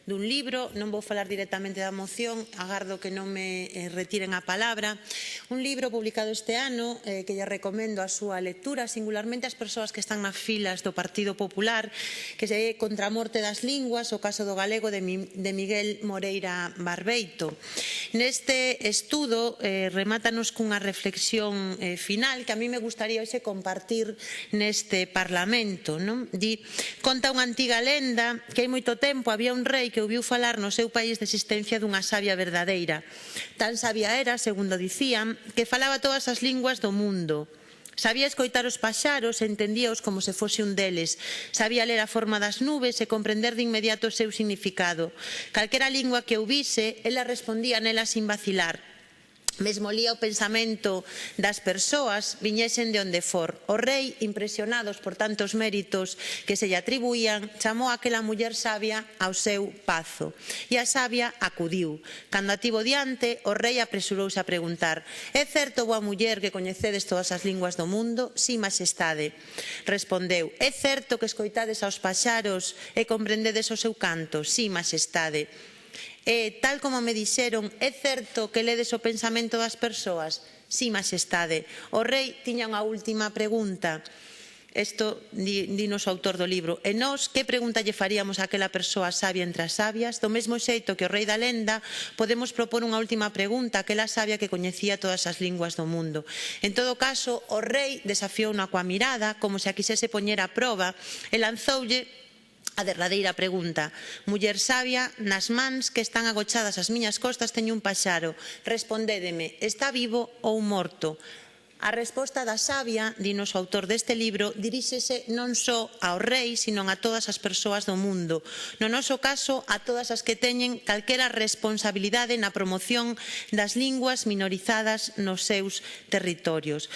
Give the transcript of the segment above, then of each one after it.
dun libro, non vou falar directamente da moción, agardo que non me retiren a palabra. Un libro publicado este ano que lle recomendo a súa lectura, singularmente ás persoas que están nas filas do Partido Popular, que é Contra a morte das linguas, o caso do galego de Miguel Moreira Barbeito. Neste estudo remátanos cunha reflexión final que a mí me gustaría hoxe compartir neste Parlamento. Conta unha antiga lenda que hai moito tempo había un rei que ouviu falar no seu país de existencia dunha sabia verdadeira. Tan sabia era, segundo dicían, que falaba todas as linguas do mundo. Sabía escoitar os paxaros e entendíaos como se fose un deles. Sabía ler a forma das nubes e comprender de inmediato o seu significado. Calquera lingua que ouvise, ela respondía nela sin vacilar. Mesmo lía o pensamento das persoas, viñesen de onde for. O rei, impresionados por tantos méritos que se lle atribuían, chamou a aquela muller sabia ao seu pazo. E a sabia acudiu. Cando a tivo diante, o rei apresurouse a preguntar: «É certo, boa muller, que coñecedes todas as linguas do mundo?» «Sí, maxestade». Respondeu: «É certo que escoitades aos paxaros e comprendedes o seu canto?» «Sí, maxestade». E, tal como me dixeron, é certo que ledes o pensamento das persoas? Sí, maxestade. O rei tiña unha última pregunta. Isto dinos o autor do libro. E nós, que pregunta lle faríamos a aquela persoa sabia entre as sabias? Do mesmo xeito que o rei da lenda, podemos propor unha última pregunta a aquela sabia que coñecía todas as linguas do mundo. En todo caso, o rei desafiouna coa mirada, como se a quixese poñer a proba, e lanzoulle a derradeira pregunta: «Muller sabia, nas mans que están agochadas ás miñas costas teño un paxaro. Respondédeme, está vivo ou morto?» A resposta da sabia, dinos o autor deste libro, diríxese non só ao rei, sino a todas as persoas do mundo. No noso caso, a todas as que teñen calquera responsabilidade na promoción das linguas minorizadas nos seus territorios.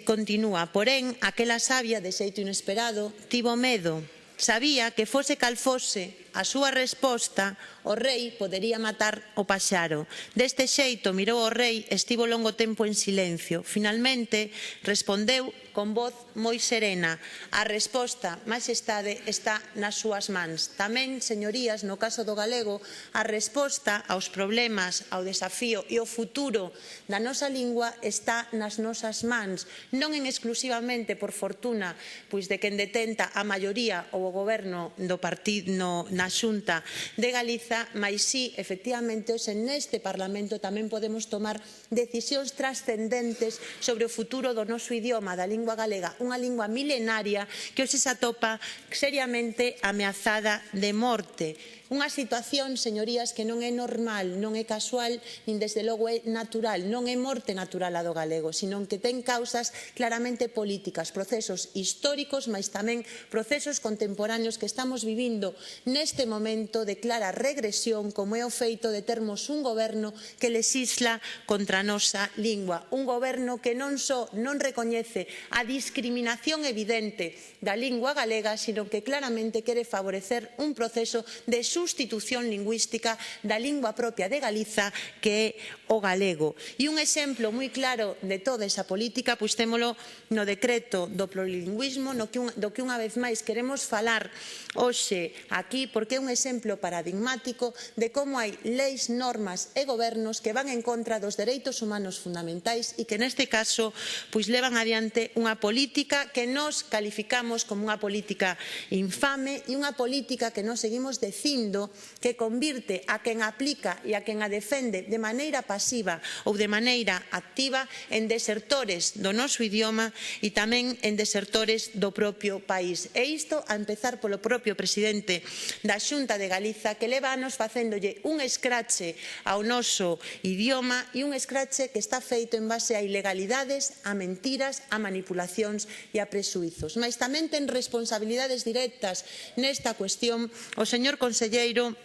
Continúa, porén, aquela sabia, de xeito inesperado, tivo medo. Sabía que fose cal fose a súa resposta, o rei podería matar o paxaro. Deste xeito mirou o rei e estivo longo tempo en silencio. Finalmente respondeu con voz moi serena: «A resposta, maxestade, está nas súas mans». Tamén, señorías, no caso do galego, a resposta aos problemas, ao desafío e ao futuro da nosa lingua está nas nosas mans, non en exclusivamente por fortuna pois de quen detenta a maioría ou o goberno do partido na Xunta de Galiza, mas si, efectivamente, hoxe neste Parlamento tamén podemos tomar decisións trascendentes sobre o futuro do noso idioma, da lingua galega, unha lingua milenaria que hoxe se atopa seriamente ameazada de morte. Unha situación, señorías, que non é normal, non é casual, nin desde logo é natural, non é morte natural a do galego, sino que ten causas claramente políticas, procesos históricos, mas tamén procesos contemporáneos que estamos vivindo neste momento de clara regresión, como é o feito de termos un goberno que lexisla contra a nosa lingua, un goberno que non só non recoñece a discriminación evidente da lingua galega, sino que claramente quere favorecer un proceso de sustitución lingüística da lingua propia de Galiza, que é o galego. E un exemplo moi claro de toda esa política, pois témolo no decreto do plurilingüismo, do que unha vez máis queremos falar hoxe aquí, porque é un exemplo paradigmático de como hai leis, normas e gobernos que van en contra dos dereitos humanos fundamentais e que neste caso pois levan adiante unha política que nós calificamos como unha política infame e unha política que nós seguimos dicindo que convirte a quen aplica e a quen a defende de maneira pasiva ou de maneira activa en desertores do noso idioma e tamén en desertores do propio país. E isto a empezar polo propio presidente da Xunta de Galiza, que leva anos facéndolle un escrache ao noso idioma e un escrache que está feito en base a ilegalidades, a mentiras, a manipulacións e a presuizos. Mais tamén ten responsabilidades directas nesta cuestión o señor conselleiro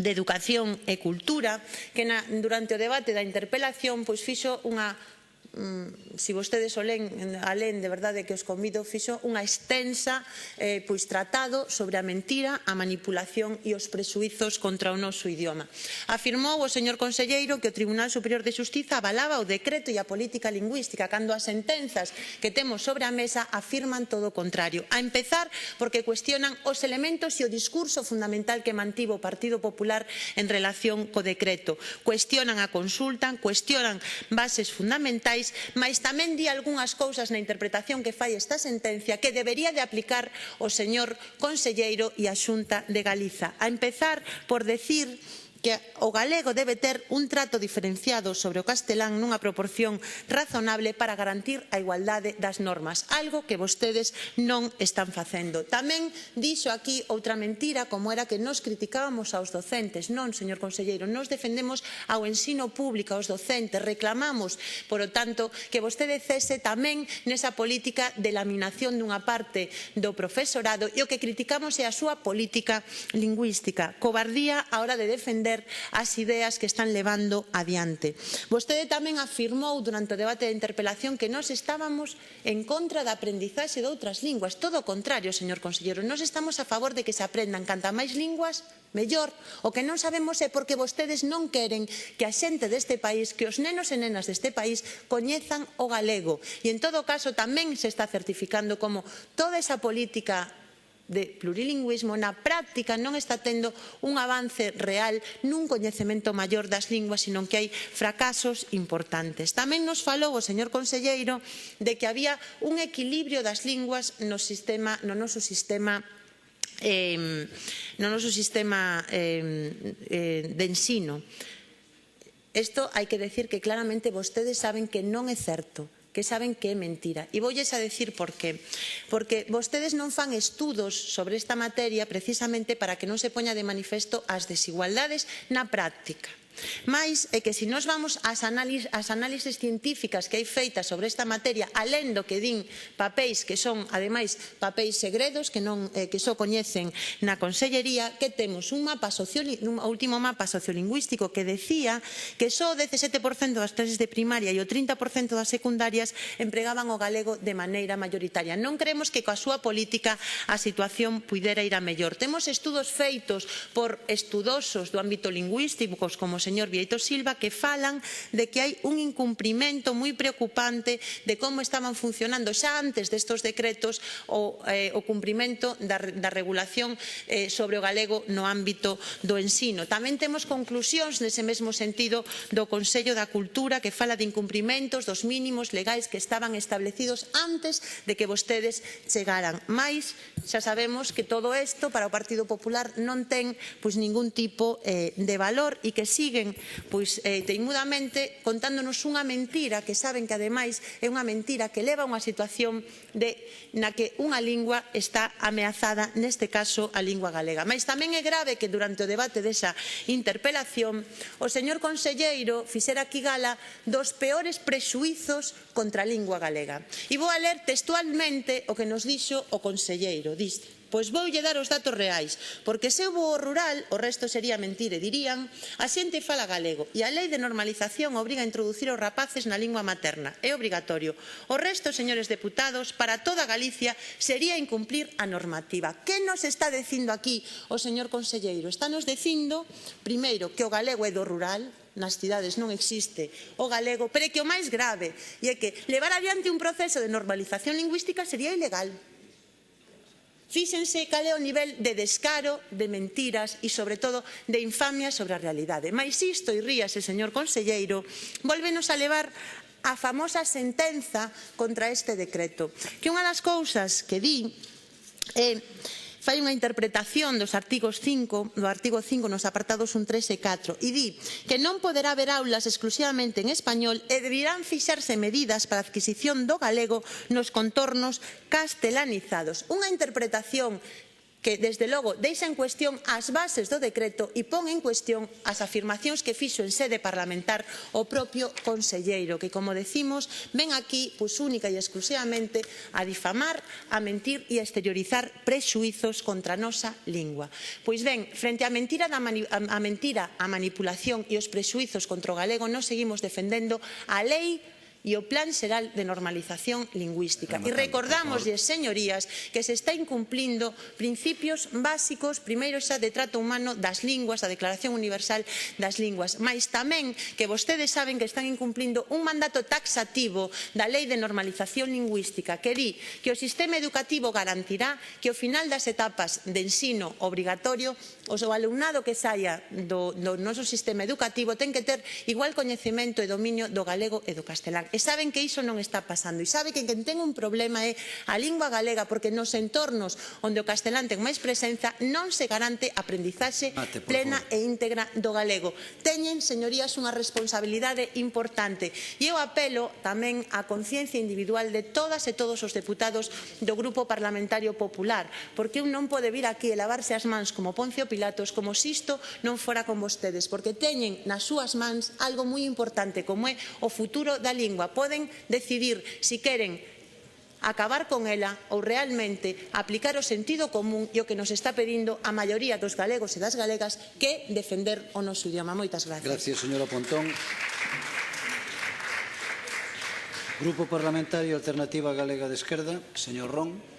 de Educación e Cultura, que durante o debate da interpelación fixo unha se vostedes o len, de verdade que os convido, fixo unha extensa tratado sobre a mentira, a manipulación e os presuizos contra o noso idioma. Afirmou o señor conselleiro que o Tribunal Superior de Xustiza avalaba o decreto e a política lingüística cando as sentenzas que temos sobre a mesa afirman todo o contrario. A empezar porque cuestionan os elementos e o discurso fundamental que mantivo o Partido Popular en relación co decreto. Cuestionan a consulta, cuestionan bases fundamentais, mais tamén di algunhas cousas na interpretación que fai esta sentencia que debería de aplicar o señor conselleiro e a Xunta de Galiza. A empezar por decir que o galego debe ter un trato diferenciado sobre o castelán nunha proporción razonable para garantir a igualdade das normas, algo que vostedes non están facendo. Tamén dixo aquí outra mentira, como era que nos criticábamos aos docentes. Non, señor conselleiro, nos defendemos ao ensino público, aos docentes, reclamamos, por o tanto, que vostede cese tamén nesa política de laminación dunha parte do profesorado e o que criticamos é a súa política lingüística. Cobardía á hora de defender as ideas que están levando adiante. Vostede tamén afirmou durante o debate de interpelación que nós estábamos en contra da aprendizaxe de outras linguas. Todo o contrario, señor conselleiro, nós estamos a favor de que se aprendan canta máis linguas, mellor. O que non sabemos é porque vostedes non queren que a xente deste país, que os nenos e nenas deste país coñezan o galego. E en todo caso tamén se está certificando como toda esa política de plurilingüismo na práctica non está tendo un avance real nun coñecemento maior das linguas, sino que hai fracasos importantes. Tamén nos falou o señor conselleiro de que había un equilibrio das linguas no noso sistema de ensino. Isto hai que decir que claramente vostedes saben que non é certo, que saben que é mentira. E voulles a decir por qué. Porque vostedes non fan estudos sobre esta materia precisamente para que non se poña de manifesto as desigualdades na práctica. Mais é que se nós vamos ás análises científicas que hai feitas sobre esta materia, alén do que din papéis que son, ademais, papéis segredos que só coñecen na Consellería, que temos un último mapa sociolingüístico que decía que só o 17% das clases de primaria e o 30% das secundarias empregaban o galego de maneira mayoritaria. Non creemos que coa súa política a situación puidera ir a mellor. Temos estudos feitos por estudosos do ámbito lingüístico, como o señor Vieito Silva, que falan de que hai un incumprimento moi preocupante de como estaban funcionando xa antes destos decretos o cumprimento da regulación sobre o galego no ámbito do ensino. Tamén temos conclusións nese mesmo sentido do Consello da Cultura, que fala de incumprimentos dos mínimos legais que estaban establecidos antes de que vostedes chegaran. Mais xa sabemos que todo isto para o Partido Popular non ten ningún tipo de valor e que siguen teimudamente contándonos unha mentira que saben que ademais é unha mentira que leva a unha situación na que unha lingua está ameazada, neste caso a lingua galega. Mais tamén é grave que durante o debate desa interpelación o señor conselleiro fixera aquí gala dos peores prexuizos contra a lingua galega. E vou a ler textualmente o que nos dixo o conselleiro. Dice: pois voulle dar os datos reais, porque se eu vou ao rural, o resto sería mentira, e dirían, a xente fala galego, e a lei de normalización obriga a introducir os rapaces na lingua materna, é obrigatorio. O resto, señores deputados, para toda Galicia, sería incumplir a normativa. Que nos está dicindo aquí o señor conselleiro? Estános dicindo, primeiro, que o galego é do rural, nas cidades non existe o galego, pero é que o máis grave, e é que levar adiante un proceso de normalización lingüística sería ilegal. Fíxense cal é o nivel de descaro, de mentiras e, sobre todo, de infamia sobre a realidade. Mais isto, e ríase, señor conselleiro, vólvenos a levar a famosa sentenza contra este decreto, que unha das cousas que di é fai unha interpretación do artigo 5 nos apartados 1, 3 e 4 e di que non poderá haber aulas exclusivamente en español e deberán fixarse medidas para a adquisición do galego nos contornos castelanizados. Unha interpretación que, desde logo, deixa en cuestión as bases do decreto e pon en cuestión as afirmacións que fixo en sede parlamentar o propio conselleiro, que, como decimos, ven aquí única e exclusivamente a difamar, a mentir e a exteriorizar prexuizos contra a nosa lingua. Pois ben, frente á mentira, a manipulación e os prexuizos contra o galego, nós seguimos defendendo a lei e o Plan Xeral de Normalización Lingüística. E recordamoslle, señorías, que se está incumplindo principios básicos, primeiro xa de trato humano das linguas, da Declaración Universal das Linguas, mais tamén que vostedes saben que están incumplindo un mandato taxativo da Lei de Normalización Lingüística que di que o sistema educativo garantirá que ao final das etapas de ensino obrigatorio o alumnado que saia do noso sistema educativo ten que ter igual coñecemento e dominio do galego e do castelán. E saben que iso non está pasando. E saben que quen ten un problema é a lingua galega, porque nos entornos onde o castelán ten máis presenza non se garante a aprendizaxe plena e íntegra do galego. Teñen, señorías, unha responsabilidade importante. E eu apelo tamén á conciencia individual de todas e todos os deputados do Grupo Parlamentario Popular, porque un non pode vir aquí e lavarse as mans como Poncio Pilatos, como se isto non fora con vostedes, porque teñen nas súas mans algo moi importante como é o futuro da lingua. Poden decidir se queren acabar con ela ou realmente aplicar o sentido común e o que nos está pedindo a maioría dos galegos e das galegas, que é defender o noso idioma. Moitas gracias. Gracias, señora Pontón. Grupo Parlamentario Alternativa Galega de Esquerda, señor Ron.